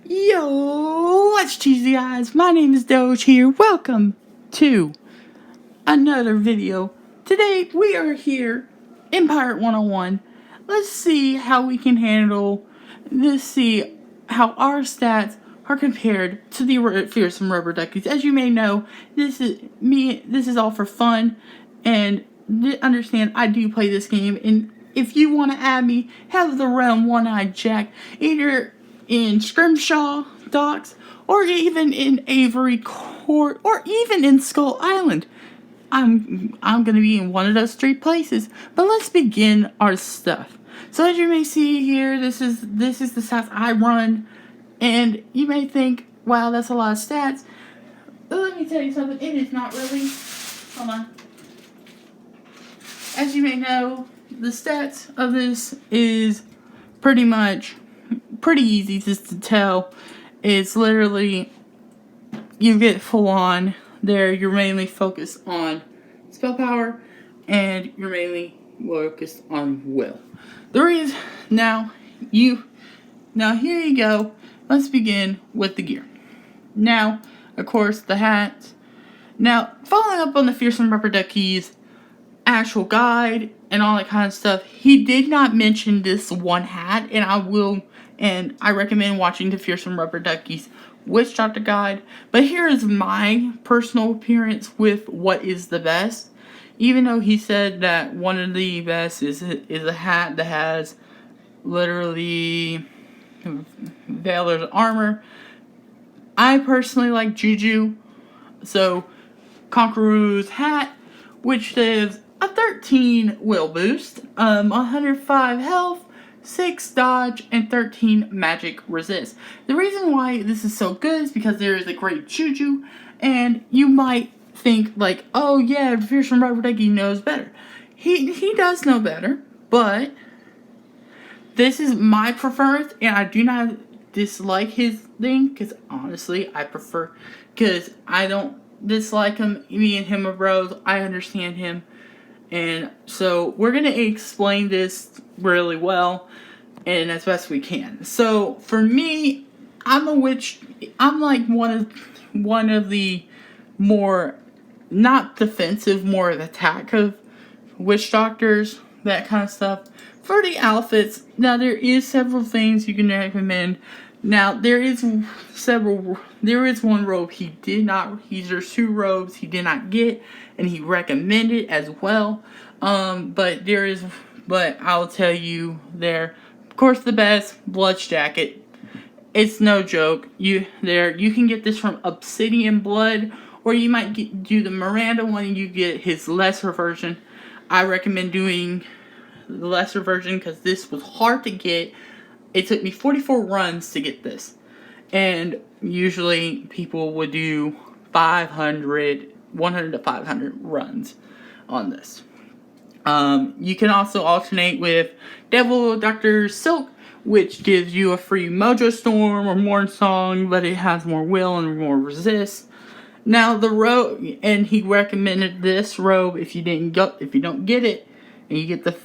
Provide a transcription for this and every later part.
Yo, what's cheesy eyes? My name is Doge here. Welcome to another video. Today we are here in Pirate 101. Let's see how we can handle this. See how our stats are compared to the fearsome rubber duckies. As you may know, this is all for fun, and understand I do play this game. And if you want to add me, have the realm one-eyed Jack either in Scrimshaw Docks, or even in Avery Court, or even in Skull Island. I'm gonna be in one of those three places. But let's begin our stuff. So as you may see here, this is the stats I run, and you may think, wow, that's a lot of stats. But let me tell you something, it is not really. Hold on. As you may know, the stats of this is pretty easy just to tell. It's literally, you get full on there. You're mainly focused on spell power, and you're mainly focused on will. Now here you go. Let's begin with the gear. Now, of course, the hat. Now, following up on the fearsome rubber duckies actual guide and all that kind of stuff, he did not mention this one hat, and I recommend watching the fearsome rubber duckies witch doctor guide. But here is my personal appearance with what is the best. Even though he said that one of the best is a hat that has literally Valor's armor, I personally like Juju. So Conqueror's hat, which is a 13 will boost, 105 health, 6 dodge, and 13 magic resist. The reason why this is so good is because there is a great Juju, and you might think like, oh yeah, fearsome rubber ducky knows better. He does know better, but this is my preference, and I do not dislike his thing, because honestly, because I don't dislike him. Me and him are bros. I understand him. And so we're going to explain this really well and as best we can. So for me, I'm like one of the more not defensive, more attack of witch doctors, that kind of stuff. For the outfits, now there is several things you can recommend. Now there is one robe there's 2 robes he did not get, and he recommended as well. But I'll tell you there, of course, the best Blood's jacket. It's no joke. You can get this from Obsidian Blood, or you might do the Miranda one and you get his lesser version. I recommend doing the lesser version because this was hard to get. It took me 44 runs to get this. And usually people would do 100 to 500 runs on this. You can also alternate with Devil Dr. Silk, which gives you a free Mojo Storm or Morn Song, but it has more will and more resist. Now the robe, and he recommended this robe if you don't get it, and you get the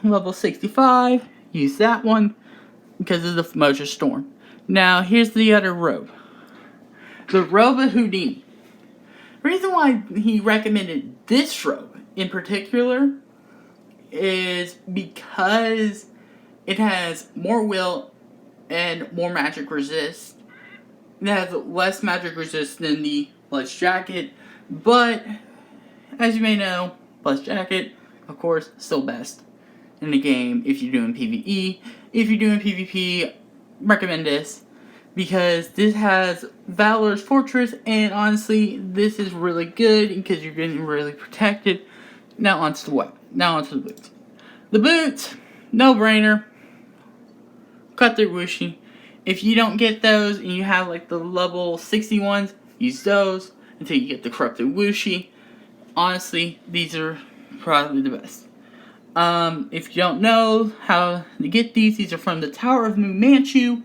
level 65, use that one because of the Mojo Storm. Now here's the other robe. The robe of Houdini. The reason why he recommended this robe in particular is because it has more will and more magic resist. It has less magic resist than the Blood's jacket, but as you may know, Blood's jacket, of course, still best in the game if you're doing PvE. If you're doing PvP, recommend this because this has Valor's Fortress, and honestly, this is really good because you're getting really protected. Now onto the boots. The boots, no brainer. Cut their whooshy. If you don't get those and you have like the level 60 ones, use those until you get the corrupted whooshy. Honestly, these are probably the best. If you don't know how to get these are from the Tower of New Manchu,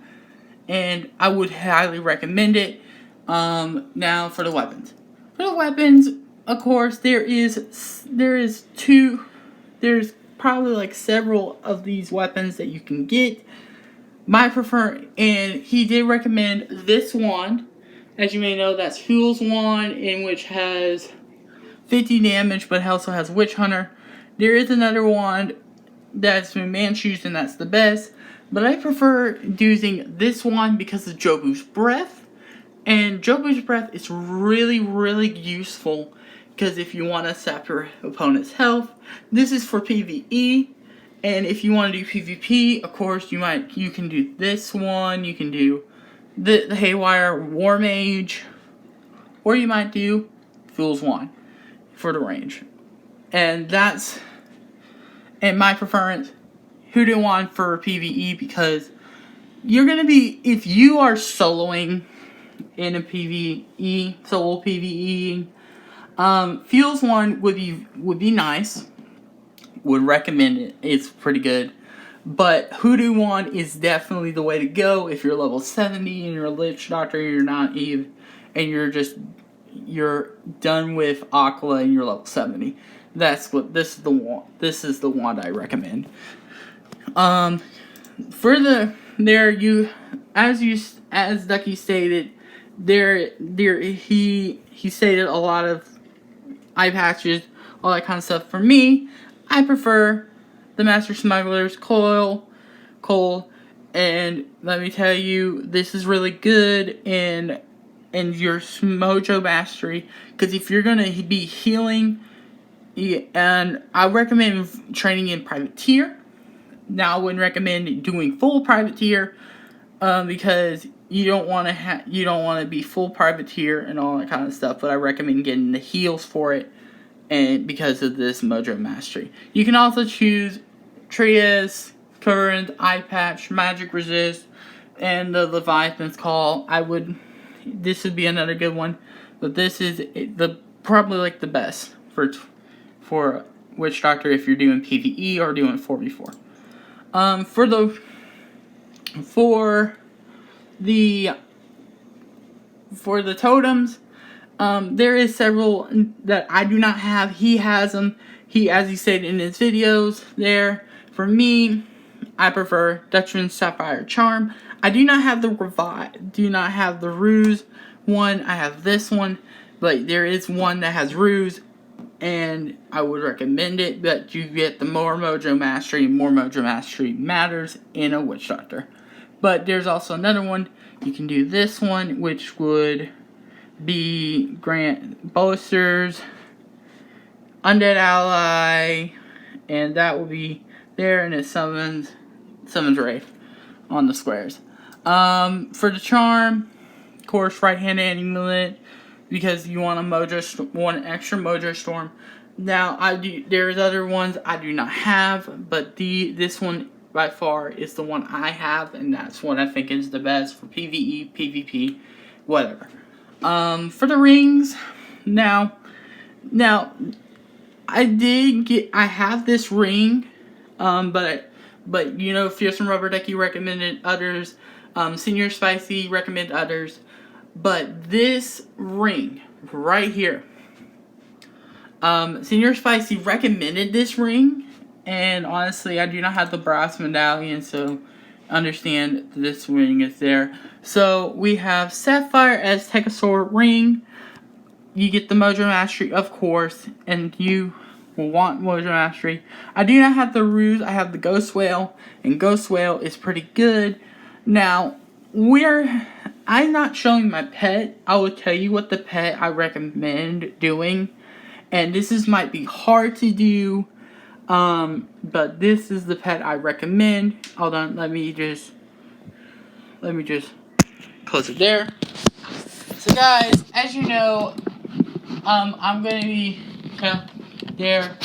and I would highly recommend it. Now for the weapons. For the weapons, of course, there's probably like several of these weapons that you can get. and he did recommend this wand. As you may know, that's Huel's wand, in which has 50 damage, but also has Witch Hunter. There is another wand that's been Manchu's, and that's the best. But I prefer using this wand because of Jobu's Breath. And Jobu's Breath is really, really useful because if you want to sap your opponent's health, this is for PvE. And if you want to do PvP, of course, you can do this one. You can do the Haywire War Mage, or you might do Fool's Wand for the range. And that's, in my preference, Hoodoo Wand for PvE, because you're gonna be, if you are soloing in a solo PvE, Fuel's Wand would be nice. Would recommend it. It's pretty good. But Hoodoo Wand is definitely the way to go if you're level 70 and you're a Lich Doctor, you're not even, and you're done with Aqua and you're level 70. This is the wand I recommend. As Ducky stated, he stated a lot of eye patches, all that kind of stuff. For me, I prefer the Master Smuggler's Coil, and let me tell you, this is really good in your Mojo Mastery, because if you're gonna be healing, and I recommend training in Privateer. Now, I wouldn't recommend doing full Privateer, because you don't want to be full Privateer and all that kind of stuff. But I recommend getting the heals for it, and because of this Mojo Mastery, you can also choose Trias, Current, Eye Patch, Magic Resist, and the Leviathan's Call. This would be another good one, but this is probably like the best for Witch Doctor if you're doing PvE or doing 4v4. For the totems, there is several that I do not have. He has them. As he said in his videos there. For me, I prefer Dutchman's Sapphire Charm. I do not have the Ruse one. I have this one, but there is one that has Ruse, and I would recommend it, but you get the more Mojo Mastery. More Mojo Mastery matters in a Witch Doctor. But there's also another one. You can do this one, which would be grant bolsters, undead ally, and that will be there, and it summons Wraith on the squares. For the charm, of course, right-handed amulet, because you want one extra Mojo Storm. Now, there's other ones I do not have, but this one by far is the one I have, and that's what I think is the best for PvE, PvP, whatever. For the rings, now, I have this ring, but Fearsome Rubber Ducky recommended others, Senior Spicy recommended others, but this ring right here, Senior Spicy recommended this ring, and honestly, I do not have the brass medallion, so understand this ring is there. So we have Sapphire as Techosaur ring. You get the Mojo Mastery, of course, and you will want Mojo Mastery. I do not have the Ruse. I have the Ghost Whale, and Ghost Whale is pretty good. Now, I'm not showing my pet. I will tell you what the pet I recommend doing, and might be hard to do, but this is the pet I recommend. Hold on, let me just close it there. So guys, as you know, I'm going to be there.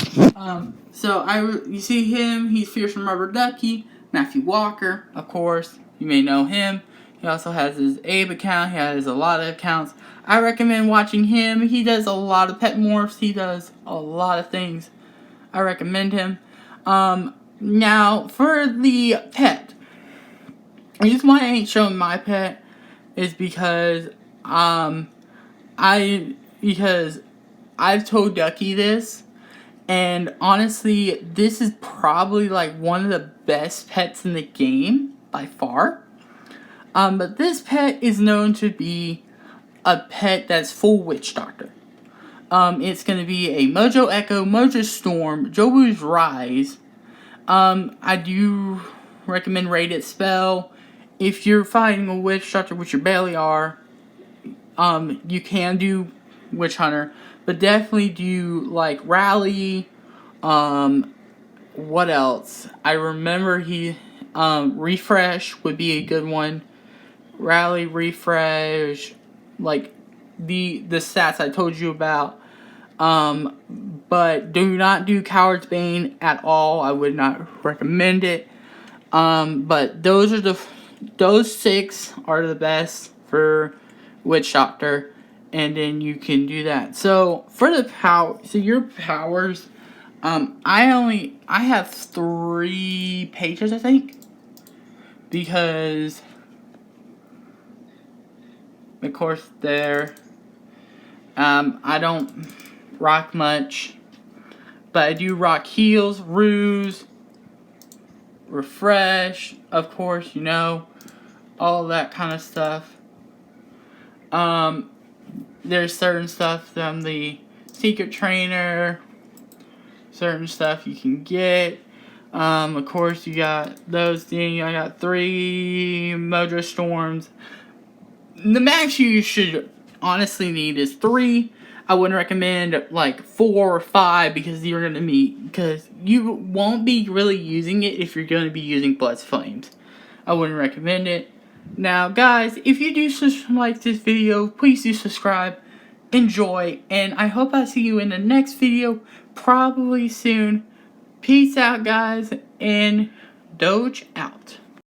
You see him, he's Fearsome Rubber Ducky. Matthew Walker, of course, you may know him. He also has his Abe account. He has a lot of accounts. I recommend watching him. He does a lot of pet morphs. He does a lot of things. I recommend him. Now, for the pet. The reason why I ain't showing my pet is because I've told Ducky this, and honestly, this is probably like one of the best pets in the game. by far. But this pet is known to be a pet that's full witch doctor. It's going to be a Mojo Echo, Mojo Storm, Jobu's Rise. I do recommend Rated Spell. If you're fighting a witch doctor, which you barely are, you can do Witch Hunter, but definitely do like Rally. What else? I remember Refresh would be a good one. Rally, Refresh, like the stats I told you about. But do not do Coward's Bane at all. I would not recommend it. But those 6 are the best for Witch Doctor, and then you can do that. So for your powers, I have 3 pages, I think, because of course I don't rock much, but I do rock Heals, Ruse, Refresh, of course, all that kind of stuff. There's certain stuff from the Secret Trainer, certain stuff you can get. Of course, you got those things. I got 3 Mojo Storms. The max you should honestly need is 3. I wouldn't recommend like 4 or 5 because because you won't be really using it if you're going to be using Blood's Flames. I wouldn't recommend it. Now, guys, if you do like this video, please do subscribe, enjoy, and I hope I see you in the next video, probably soon. Peace out, guys, and Doge out.